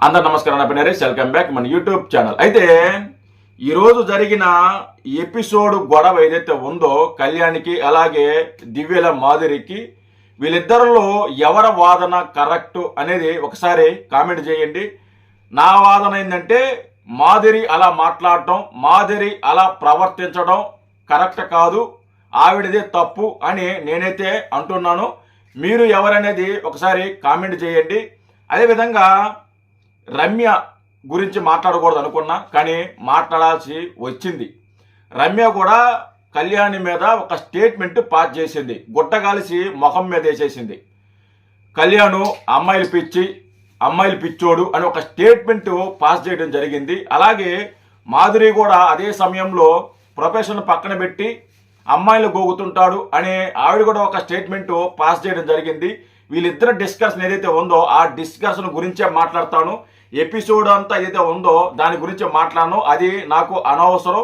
అందరు నమస్కారం. నా పేరు నరేష్. వెల్కమ్ బ్యాక్ మన యూట్యూబ్ ఛానల్. అయితే ఈరోజు జరిగిన ఎపిసోడ్ గొడవ ఏదైతే ఉందో కళ్యాణ్కి అలాగే దివ్యల మాధురికి, వీళ్ళిద్దరిలో ఎవరి వాదన కరెక్ట్ అనేది ఒకసారి కామెంట్ చేయండి. నా వాదన ఏంటంటే మాధురి అలా మాట్లాడటం, మాధురి అలా ప్రవర్తించడం కరెక్ట్ కాదు, ఆవిడదే తప్పు అని నేనైతే అంటున్నాను. మీరు ఎవరనేది ఒకసారి కామెంట్ చేయండి. అదేవిధంగా రమ్య గురించి మాట్లాడకూడదు అనుకున్నా, కానీ మాట్లాడాల్సి వచ్చింది. రమ్య కూడా కళ్యాణి మీద ఒక స్టేట్మెంట్ పాస్ చేసింది, గుట్టగాలిసి ముఖం మీద వేసేసింది. కళ్యాణ్ అమ్మాయిలు పిచ్చోడు అని ఒక స్టేట్మెంట్ పాస్ చేయడం జరిగింది. అలాగే మాధురి కూడా అదే సమయంలో ప్రొఫెషన్ పక్కన పెట్టి అమ్మాయిలు గోగుతుంటాడు అని ఆవిడ కూడా ఒక స్టేట్మెంట్ పాస్ చేయడం జరిగింది. వీళ్ళిద్దరు డిస్కషన్ ఏదైతే ఉందో ఆ డిస్కషన్ గురించే మాట్లాడతాను. ఎపిసోడ్ అంతా ఏదైతే ఉందో దాని గురించి మాట్లాడను, అది నాకు అనవసరం.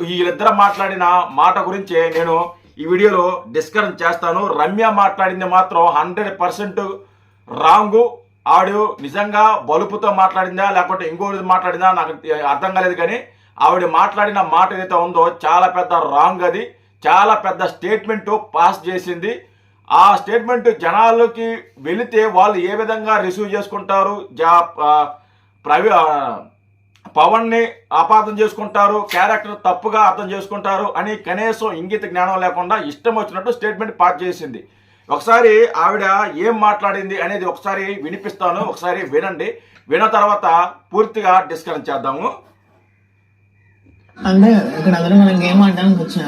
వీళ్ళిద్దరు మాట్లాడిన మాట గురించి నేను ఈ వీడియోలో డిస్కషన్ చేస్తాను. రమ్య మాట్లాడింది మాత్రం 100% రాంగు. ఆవిడ నిజంగా బలుపుతో మాట్లాడిందా లేకపోతే ఇంకోటి మాట్లాడిందా నాకు అర్థం కాలేదు, కానీ ఆవిడ మాట్లాడిన మాట ఏదైతే ఉందో చాలా పెద్ద రాంగ్. అది చాలా పెద్ద స్టేట్మెంట్ పాస్ చేసింది. ఆ స్టేట్మెంట్ జనాలకి వెళితే వాళ్ళు ఏ విధంగా రిసీవ్ చేసుకుంటారు, పవన్ని అపార్థం చేసుకుంటారు, క్యారెక్టర్ తప్పుగా అర్థం చేసుకుంటారు అని కనీసం ఇంగిత జ్ఞానం లేకుండా ఇష్టం వచ్చినట్టు స్టేట్మెంట్ పాస్ చేసింది. ఒకసారి ఆవిడ ఏం మాట్లాడింది అనేది ఒకసారి వినిపిస్తాను, ఒకసారి వినండి. విన్న తర్వాత పూర్తిగా డిస్కషన్ చేద్దాము. అంటే ఇక్కడ అందరూ మనం గేమ్ ఆడడానికి వచ్చిన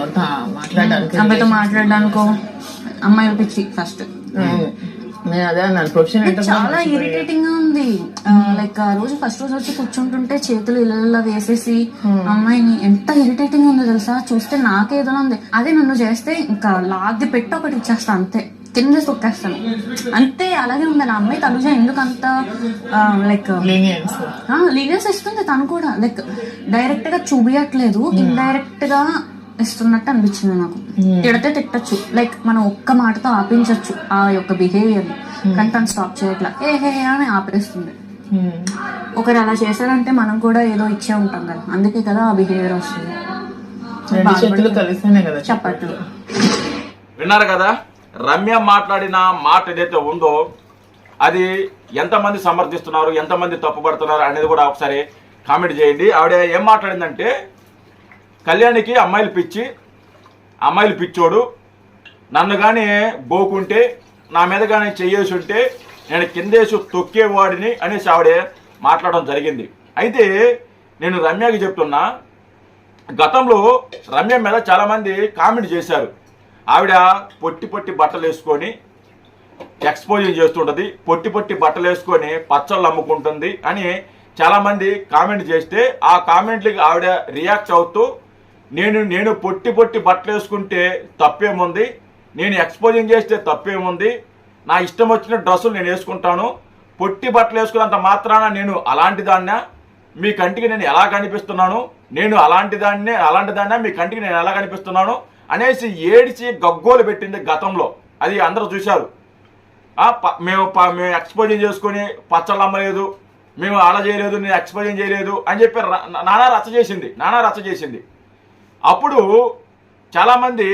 మాట్లాడడానికి అమ్మాయి పిచ్చి ఫస్ట్ నేను అదే అన్నాను. ప్రొఫెషన్ చాలా ఇరిటేటింగ్ గా ఉంది. లైక్ ఆ రోజు ఫస్ట్ రోజు వచ్చి కూర్చుంటుంటే చేతులు ఇలా వేసేసి అమ్మాయిని ఎంత ఇరిటేటింగ్ ఉందో తెలుసా. చూస్తే నాకేదో ఉంది. అదే నన్ను చేస్తే ఇంకా లాగి పెట్టి ఒకటి ఇచ్చేస్తా, అంతే కింద తొక్కేస్తాను అంతే. అలాగే ఉంది నా అమ్మాయి తనుజ. ఎందుకు అంత లైక్ లీనియన్స్ ఇస్తుంది తను కూడా. లైక్ డైరెక్ట్ గా చూపియట్లేదు, ఇండైరెక్ట్ గా ఇస్తున్నట్టు అనిపించింది నాకు. తిడితే తిట్టచ్చు, లైక్ మనం ఒక్క మాటతో ఆపించవచ్చు ఆ యొక్క బిహేవియర్, కానీ తను స్టాప్ చేయట్లా, హే అని ఆపేస్తుంది. ఒకరు అలా చేశారంటే మనం కూడా ఏదో ఇచ్చే ఉంటాం కదా, అందుకే కదా ఆ బిహేవియర్ వస్తుంది. చెప్పట్లు విన్నారు కదా, రమ్య మాట్లాడిన మాట ఏదైతే ఉందో అది ఎంతమంది సమర్థిస్తున్నారు, ఎంతమంది తప్పుపడుతున్నారు అనేది కూడా ఒకసారి కామెంట్ చేయండి. ఆవిడ ఏం మాట్లాడిందంటే కళ్యాణికి అమ్మాయిలు పిచ్చోడు, నన్ను కానీ గోకుంటే నా మీద కానీ చెయ్యేసి ఉంటే నేను కిందేసి తొక్కేవాడిని అనేసి ఆవిడ మాట్లాడడం జరిగింది. అయితే నేను రమ్యకి చెప్తున్నా, గతంలో రమ్య మీద చాలామంది కామెంట్ చేశారు. ఆవిడ పొట్టి బట్టలు వేసుకొని ఎక్స్పోజింగ్ చేస్తుంటుంది, పొట్టి బట్టలు వేసుకొని పచ్చళ్ళు అమ్ముకుంటుంది అని చాలామంది కామెంట్ చేస్తే ఆ కామెంట్లకి ఆవిడ రియాక్ట్ అవుతూ నేను పొట్టి బట్టలు వేసుకుంటే తప్పేముంది, నేను ఎక్స్పోజింగ్ చేస్తే తప్పేముంది, నా ఇష్టం వచ్చిన డ్రెస్సులు నేను వేసుకుంటాను, పొట్టి బట్టలు వేసుకున్నంత మాత్రాన నేను అలాంటి దాన్నే మీ కంటికి నేను ఎలా కనిపిస్తున్నాను, నేను అలాంటి దాన్నే మీ కంటికి నేను ఎలా కనిపిస్తున్నాను అనేసి ఏడిచి గగ్గోలు పెట్టింది గతంలో. అది అందరూ చూశారు. మేము ఎక్స్పోజింగ్ చేసుకొని పచ్చళ్ళు అమ్మలేదు, మేము అలా చేయలేదు, నేను ఎక్స్పోజింగ్ చేయలేదు అని చెప్పి నానా రచ్చ చేసింది. అప్పుడు చాలామంది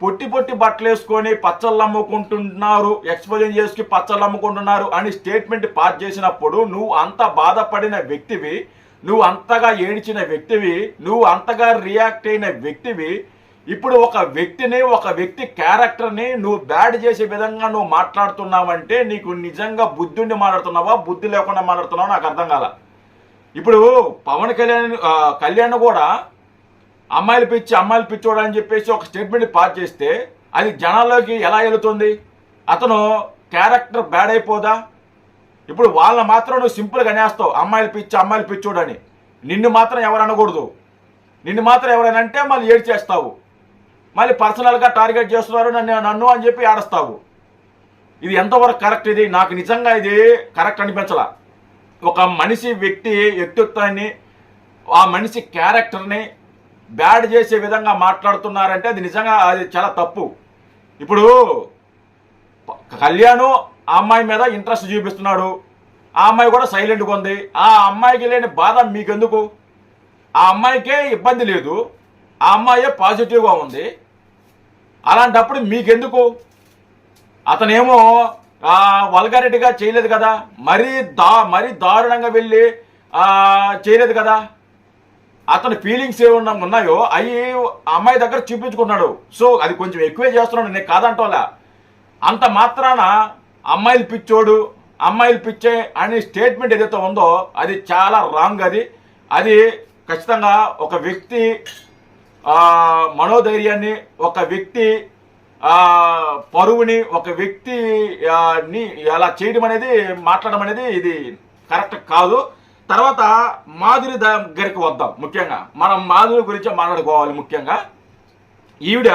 పొట్టి బట్టలు వేసుకొని పచ్చళ్ళు అమ్ముకుంటున్నారు, ఎక్స్పోజింగ్ చేసుకుని పచ్చళ్ళు అమ్ముకుంటున్నారు అని స్టేట్మెంట్ పాస్ చేసినప్పుడు నువ్వు అంత బాధపడిన వ్యక్తివి, నువ్వు అంతగా ఏడిచిన వ్యక్తివి, నువ్వు అంతగా రియాక్ట్ అయిన వ్యక్తివి, ఇప్పుడు ఒక వ్యక్తి క్యారెక్టర్ని నువ్వు బ్యాడ్ చేసే విధంగా నువ్వు మాట్లాడుతున్నావంటే నీకు నిజంగా బుద్ధుండి మాట్లాడుతున్నావా, బుద్ధి లేకుండా మాట్లాడుతున్నావా నాకు అర్థం కాల. ఇప్పుడు పవన్ కళ్యాణ్ కూడా అమ్మాయిలు పిచ్చోడు అని చెప్పేసి ఒక స్టేట్మెంట్ పాస్ చేస్తే అది జనాల్లోకి ఎలా వెళుతుంది? అతను క్యారెక్టర్ బ్యాడ్ అయిపోదా? ఇప్పుడు వాళ్ళని మాత్రం నువ్వు సింపుల్గా అనేస్తావు అమ్మాయిలు పిచ్చోడు అని. నిన్ను మాత్రం ఎవరు అనకూడదు. నిన్ను మాత్రం ఎవరైనా అంటే మళ్ళీ ఏడ్చేస్తావు, మళ్ళీ పర్సనల్గా టార్గెట్ చేస్తున్నారు నన్ను అని చెప్పి ఏడుస్తావు. ఇది ఎంతవరకు కరెక్ట్? ఇది నాకు నిజంగా ఇది కరెక్ట్ అనిపించలా. ఒక వ్యక్తిత్వాన్ని, ఆ మనిషి క్యారెక్టర్ని బ్యాడ్ చేసే విధంగా మాట్లాడుతున్నారంటే అది నిజంగా అది చాలా తప్పు. ఇప్పుడు కళ్యాణ్ ఆ అమ్మాయి మీద ఇంట్రెస్ట్ చూపిస్తున్నాడు, ఆ అమ్మాయి కూడా సైలెంట్గా ఉంది. ఆ అమ్మాయికి లేని బాధ మీకెందుకు? ఆ అమ్మాయికే ఇబ్బంది లేదు, ఆ అమ్మాయే పాజిటివ్గా ఉంది. అలాంటప్పుడు మీకెందుకు? అతనేమో వల్గారిటీగా చేయలేదు కదా, మరీ దారుణంగా వెళ్ళి చేయలేదు కదా. అతని ఫీలింగ్స్ ఏమన్నా ఉన్నాయో అవి అమ్మాయి దగ్గర చూపించుకున్నాడు. సో అది కొంచెం ఎక్కువే చేస్తున్నాడు, నేను కాదంటోలా. అంత మాత్రాన అమ్మాయిలు పిచ్చోడు, అమ్మాయిలు పిచ్చే అనే స్టేట్మెంట్ ఏదైతే ఉందో అది చాలా రాంగ్. అది ఖచ్చితంగా ఒక వ్యక్తి మనోధైర్యాన్ని, ఒక వ్యక్తి పరువుని, ఒక వ్యక్తి ని అలా చేయడం అనేది, మాట్లాడడం అనేది ఇది కరెక్ట్ కాదు. తర్వాత మాధురి దగ్గరికి వద్దాం. ముఖ్యంగా మనం మాధురి గురించి మాట్లాడుకోవాలి. ముఖ్యంగా ఈవిడ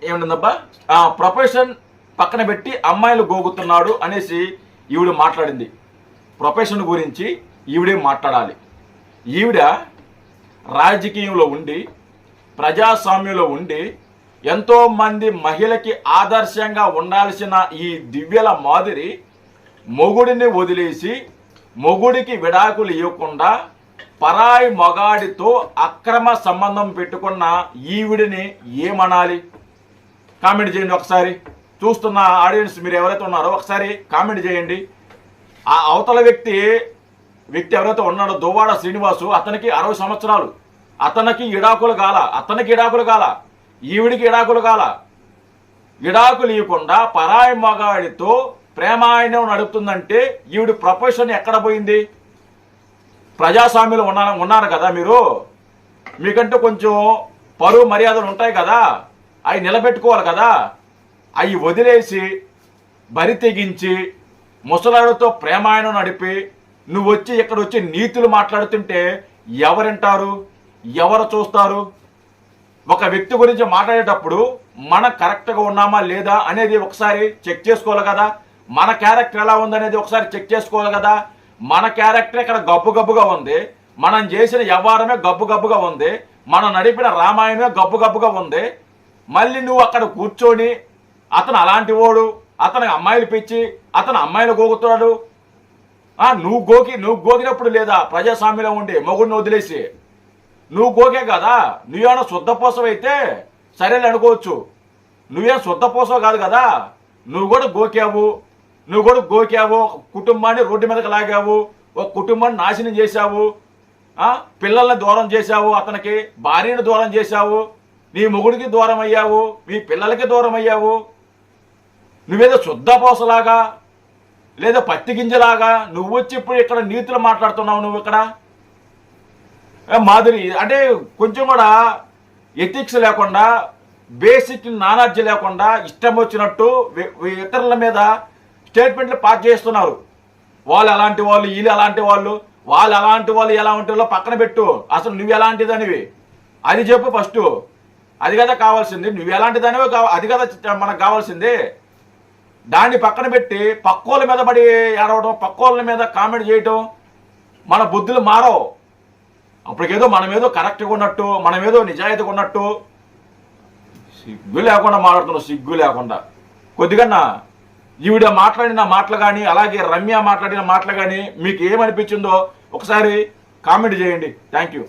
ఏమనిందబ్బా, ప్రొఫెషన్ పక్కన పెట్టి అమ్మాయిలు గోగుతున్నాడు అనేసి ఈవిడ మాట్లాడింది. ప్రొఫెషన్ గురించి ఈవిడే మాట్లాడాలి. ఈవిడ రాజకీయంలో ఉండి, ప్రజాస్వామ్యంలో ఉండి, ఎంతో మంది మహిళకి ఆదర్శంగా ఉండాల్సిన ఈ దివ్యల మాధురి మొగుడిని వదిలేసి, మొగుడికి విడాకులు ఇవ్వకుండా పరాయి మగాడితో అక్రమ సంబంధం పెట్టుకున్న ఈవిడిని ఏమనాలి? కామెంట్ చేయండి ఒకసారి. చూస్తున్న ఆడియన్స్ మీరు ఎవరైతే ఉన్నారో ఒకసారి కామెంట్ చేయండి. ఆ అవతల వ్యక్తి ఎవరైతే ఉన్నాడో దువ్వాడ శ్రీనివాసు, అతనికి 60 సంవత్సరాలు, అతనికి ఇడాకులు కాల, ఈవిడికి ఇడాకులు కాల. ఇడాకులు ఇవ్వకుండా పరాయి మగాడితో ప్రేమాయణం నడుపుతుందంటే ఈవిడ ప్రొఫెషన్ ఎక్కడ పోయింది? ప్రజాస్వామ్యంలో ఉన్నారు కదా మీరు, మీకంటూ కొంచెం పరువు మర్యాదలు ఉంటాయి కదా, అవి నిలబెట్టుకోవాలి కదా. అవి వదిలేసి బరి తెగించి ముసలాడితో ప్రేమాయణం నడిపి నువ్వు వచ్చి ఇక్కడ వచ్చి నీతులు మాట్లాడుతుంటే ఎవరింటారు, ఎవరు చూస్తారు? ఒక వ్యక్తి గురించి మాట్లాడేటప్పుడు మనం కరెక్ట్గా ఉన్నామా లేదా అనేది ఒకసారి చెక్ చేసుకోవాలి కదా. మన క్యారెక్టర్ ఎలా ఉందనేది ఒకసారి చెక్ చేసుకోవాలి కదా. మన క్యారెక్టర్ ఇక్కడ గబ్బుగా ఉంది, మనం చేసిన వ్యవహారమే గబ్బుగా ఉంది, మనం నడిపిన రామాయణమే గబ్బుగా ఉంది. మళ్ళీ నువ్వు అక్కడ కూర్చొని అతను అలాంటి వాడు, అతను అమ్మాయిలు పిచ్చి, అతను అమ్మాయిలు గోగుతున్నాడు, నువ్వు గోకినప్పుడు లేదా ప్రజాస్వామ్యంలో ఉండి మొగుడిని వదిలేసి నువ్వు గోకే కదా. నువ్వేమన్నా శుద్ధపోసం అయితే సరేలే అనుకోవచ్చు, నువ్వేం శుద్ధపోసం కాదు కదా. నువ్వు కూడా గోకావు, కుటుంబాన్ని రోడ్డు మీదకి లాగావు, ఒక కుటుంబాన్ని నాశనం చేశావు, పిల్లల్ని దూరం చేశావు, అతనికి భార్యను దూరం చేశావు, నీ మొగుడికి దూరం అయ్యావు, మీ పిల్లలకి దూరం అయ్యావు. నువ్వేదో శుద్ధపోసలాగా లేదా పత్తి గింజలాగా నువ్వు వచ్చి ఇప్పుడు ఇక్కడ నీతులు మాట్లాడుతున్నావు. నువ్వు ఇక్కడ మాధురి అంటే కొంచెం కూడా ఎథిక్స్ లేకుండా, బేసిక్ నాలెడ్జ్ లేకుండా ఇష్టం వచ్చినట్టు ఇతరుల మీద స్టేట్మెంట్లు పాస్ చేస్తున్నారు. వాళ్ళు అలాంటి వాళ్ళు, వీళ్ళు అలాంటి వాళ్ళు, ఎలా ఉంటారో పక్కన పెట్టు. అసలు నువ్వు ఎలాంటిదనివి అది చెప్పు ఫస్ట్. అది కదా కావాల్సింది, నువ్వు ఎలాంటిదనివో అది కదా మనకు కావాల్సింది. దాన్ని పక్కన పెట్టి పక్కోళ్ళ మీద పడి ఏడవడం, పక్కోళ్ళ మీద కామెంట్ చేయటం, మన బుద్ధులు మారవు. అప్పటికేదో మనమేదో కరెక్ట్గా ఉన్నట్టు, మనమేదో నిజాయితీగా ఉన్నట్టు సిగ్గు లేకుండా మాట్లాడుతున్నావు. సిగ్గు లేకుండా కొద్దిగా ఈవిడ మాట్లాడిన మాటలు కానీ, అలాగే రమ్య మాట్లాడిన మాటలు కానీ మీకు ఏమనిపించిందో ఒకసారి కామెంట్ చేయండి. Thank you.